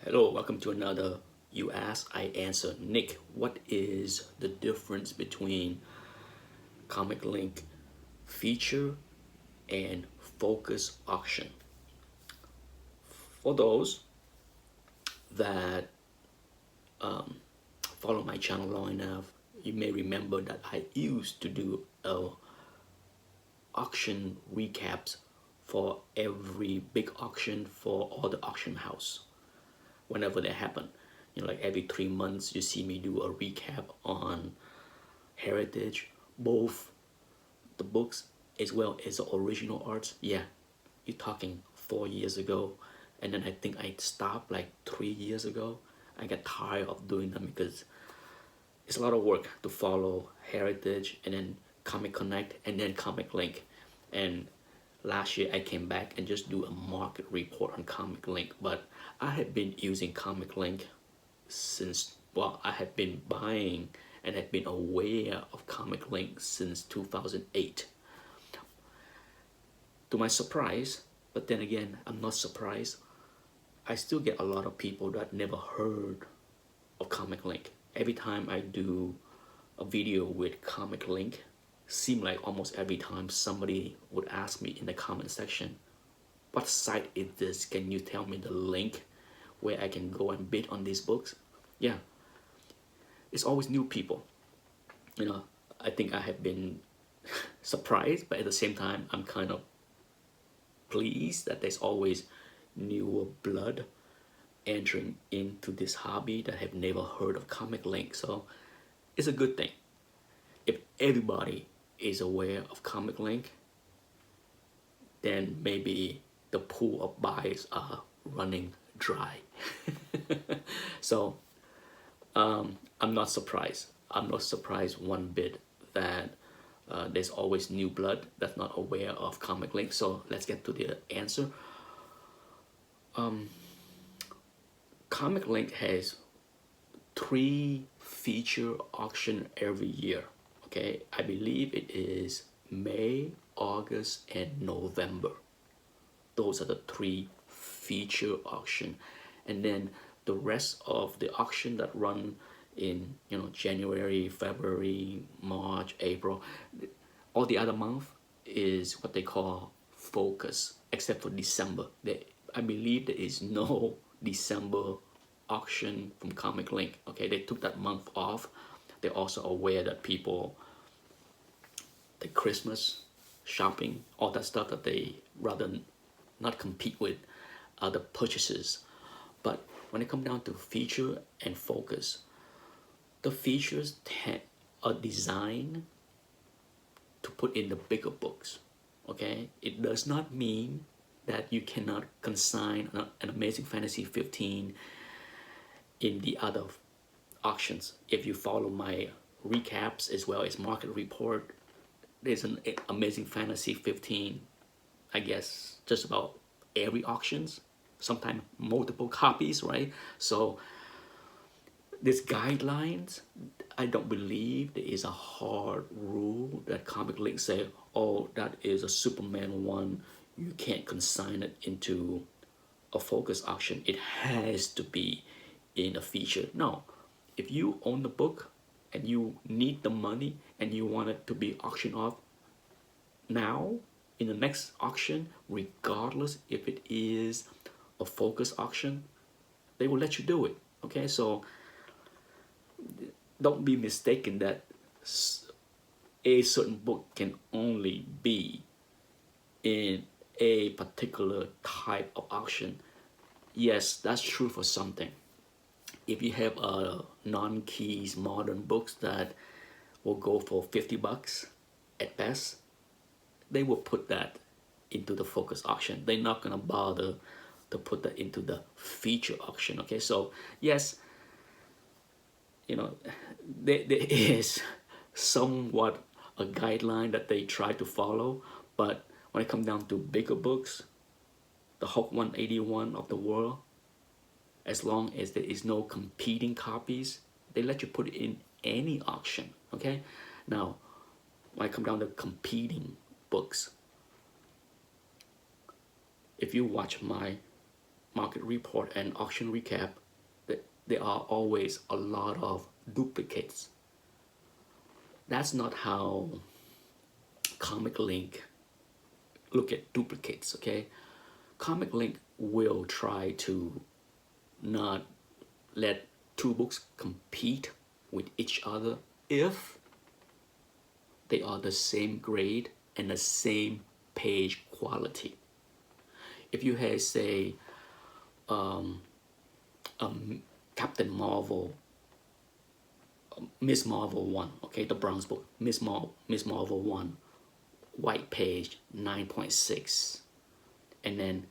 Hello, welcome to another You Ask, I Answer. Nick, what is the difference between ComicLink feature and focus auction? For those that follow my channel long enough, you may remember that I used to do auction recaps for every big auction for all the auction house whenever they happen. Like every 3 months, you see me do a recap on heritage, both the books as well as the original arts. Yeah, you're talking 4 years ago, and then I think I stopped like 3 years ago. I got tired of doing them because it's a lot of work to follow heritage and then Comic Connect and then Comic Link. And last year I came back and just do a market report on Comic Link, but I had been using Comic Link since, well, I had been buying and had been aware of Comic Link since 2008. To my surprise, but then again, I'm not surprised, I still get a lot of people that never heard of Comic Link. Every time I do a video with Comic Link, seem like almost every time somebody would ask me in the comment section, what site is this? Can you tell me the link where I can go and bid on these books? Yeah, it's always new people. I think I have been surprised, but at the same time, I'm kind of pleased that there's always newer blood entering into this hobby that have never heard of Comic Link. So it's a good thing. If everybody is aware of Comic Link, then maybe the pool of buyers are running dry. So I'm not surprised. I'm not surprised one bit that there's always new blood that's not aware of Comic Link. So let's get to the answer. Comic Link has 3 feature auction every year. Okay, I believe it is May, August, and November. Those are the 3 feature auction, and then the rest of the auction that run in January, February, March, April, all the other month is what they call focus, except for December. I believe there is no December auction from Comic Link. Okay, they took that month off. They're also aware that people, the Christmas shopping, all that stuff, that they rather not compete with other purchases. But when it comes down to feature and focus, the features are designed to put in the bigger books. Okay, it does not mean that you cannot consign an Amazing Fantasy 15 in the other auctions. If you follow my recaps as well as market report, there's an Amazing Fantasy 15, I guess, just about every auctions, sometimes multiple copies, right? So these guidelines, I don't believe there is a hard rule that Comic Link say, oh, that is a Superman one, you can't consign it into a focus auction. It has to be in a feature. No, if you own the book and you need the money and you want it to be auctioned off now in the next auction, regardless if it is a focus auction, they will let you do it. Okay, so don't be mistaken that a certain book can only be in a particular type of auction. Yes, that's true for something. If you have a non-keys modern books that will go for 50 bucks at best, they will put that into the focus auction. They're not gonna bother to put that into the feature auction. Okay, so yes, there is somewhat a guideline that they try to follow, but when it comes down to bigger books, the Hulk 181 of the world, as long as there is no competing copies, they let you put it in any auction. Okay, now when I come down to competing books, if you watch my market report and auction recap, that there are always a lot of duplicates. That's not how ComicLink look at duplicates, okay? ComicLink will try to not let two books compete with each other if they are the same grade and the same page quality. If you have, say, Captain Marvel, Miss Marvel 1, okay, the Bronze book, Miss Marvel 1, white page 9.6, and then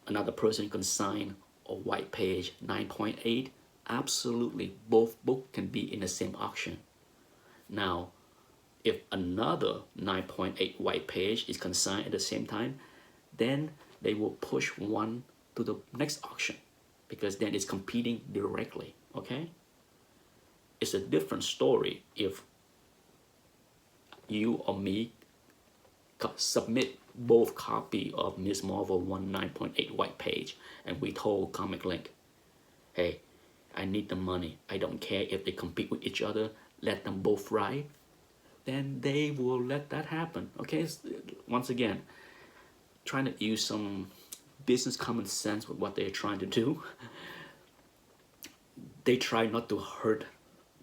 another person can sign a white page 9.8, absolutely both books can be in the same auction. Now, if another 9.8 white page is consigned at the same time, then they will push one to the next auction because then it's competing directly, okay? It's a different story if you or me submit both copy of Miss Marvel 1 9.8 white page and we told ComicLink, hey, I need the money. I don't care if they compete with each other. Let them both write. Then they will let that happen. Okay, once again, trying to use some business common sense with what they're trying to do. They try not to hurt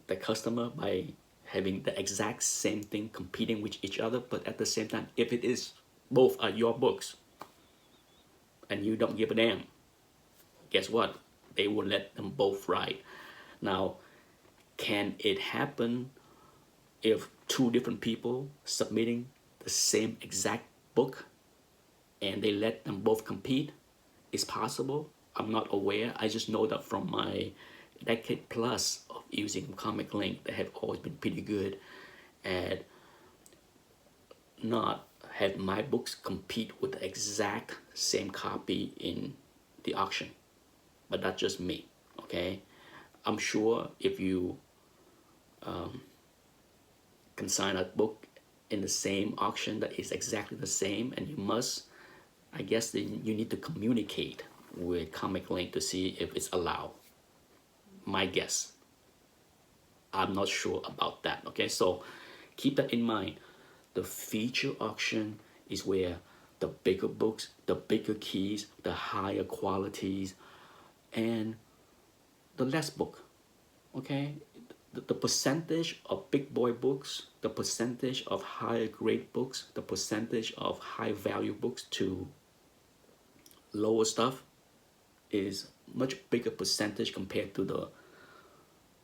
the customer by having the exact same thing competing with each other, but at the same time, if it is both are your books and you don't give a damn, guess what? They will let them both write. Now, can it happen if two different people submitting the same exact book and they let them both compete? It's possible. I'm not aware. I just know that from my decade plus of using ComicLink, they have always been pretty good at not have my books compete with the exact same copy in the auction. But that's just me, okay? I'm sure if you consign a book in the same auction that is exactly the same, and you must, I guess then you need to communicate with ComicLink to see if it's allowed. My guess. I'm not sure about that, okay? So keep that in mind. The feature auction is where the bigger books, the bigger keys, the higher qualities, and the less book, okay? The percentage of big boy books, the percentage of higher grade books, the percentage of high value books to lower stuff is much bigger percentage compared to the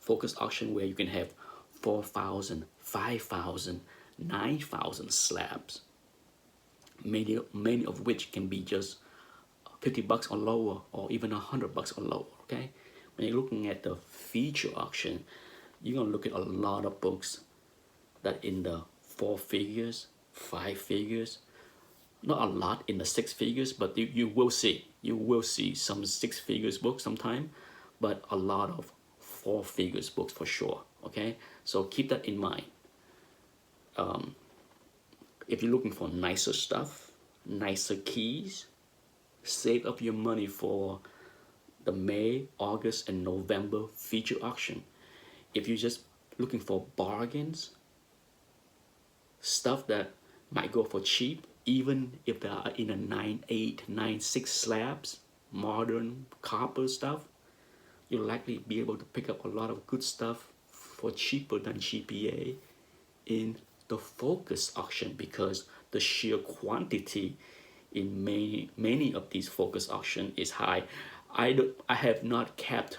focus auction where you can have 4,000, 5,000, 9,000 slabs, many of which can be just 50 bucks or lower, or even 100 bucks or lower, okay? When you're looking at the feature auction, you're gonna look at a lot of books that in the 4 figures, 5 figures, not a lot in the 6 figures, but you will see some 6 figures books sometime, but a lot of 4 figures books for sure, okay? So keep that in mind. If you're looking for nicer stuff, nicer keys, save up your money for the May, August, and November feature auction. If you're just looking for bargains, stuff that might go for cheap, even if they are in a 9.8, 9.6 slabs, modern copper stuff, you'll likely be able to pick up a lot of good stuff for cheaper than GPA in the focus auction because the sheer quantity in many of these focus auction is high. I have not kept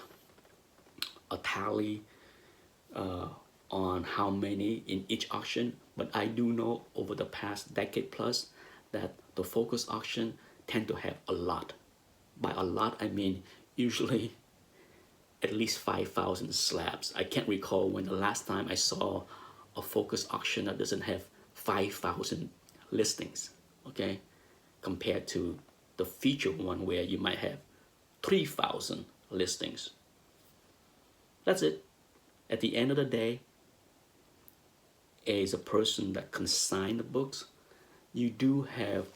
a tally on how many in each auction, but I do know over the past decade plus that the focus auction tend to have a lot. By a lot, I mean usually at least 5,000 slabs. I can't recall when the last time I saw a focus auction that doesn't have 5,000 listings, okay? Compared to the feature one where you might have 3,000 listings. That's it. At the end of the day, as a person that consign the books, you do have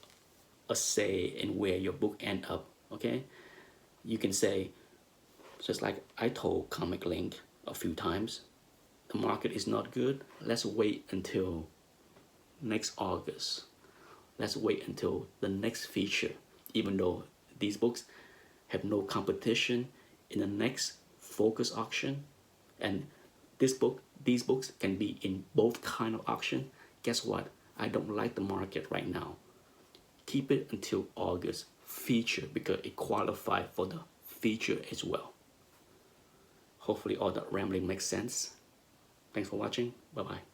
a say in where your book end up, okay? You can say, just like I told ComicLink a few times, the market is not good. Let's wait until next August. Let's wait until the next feature, even though these books have no competition in the next focus auction. And these books can be in both kind of auction. Guess what? I don't like the market right now. Keep it until August feature because it qualifies for the feature as well. Hopefully all that rambling makes sense. Thanks for watching. Bye-bye.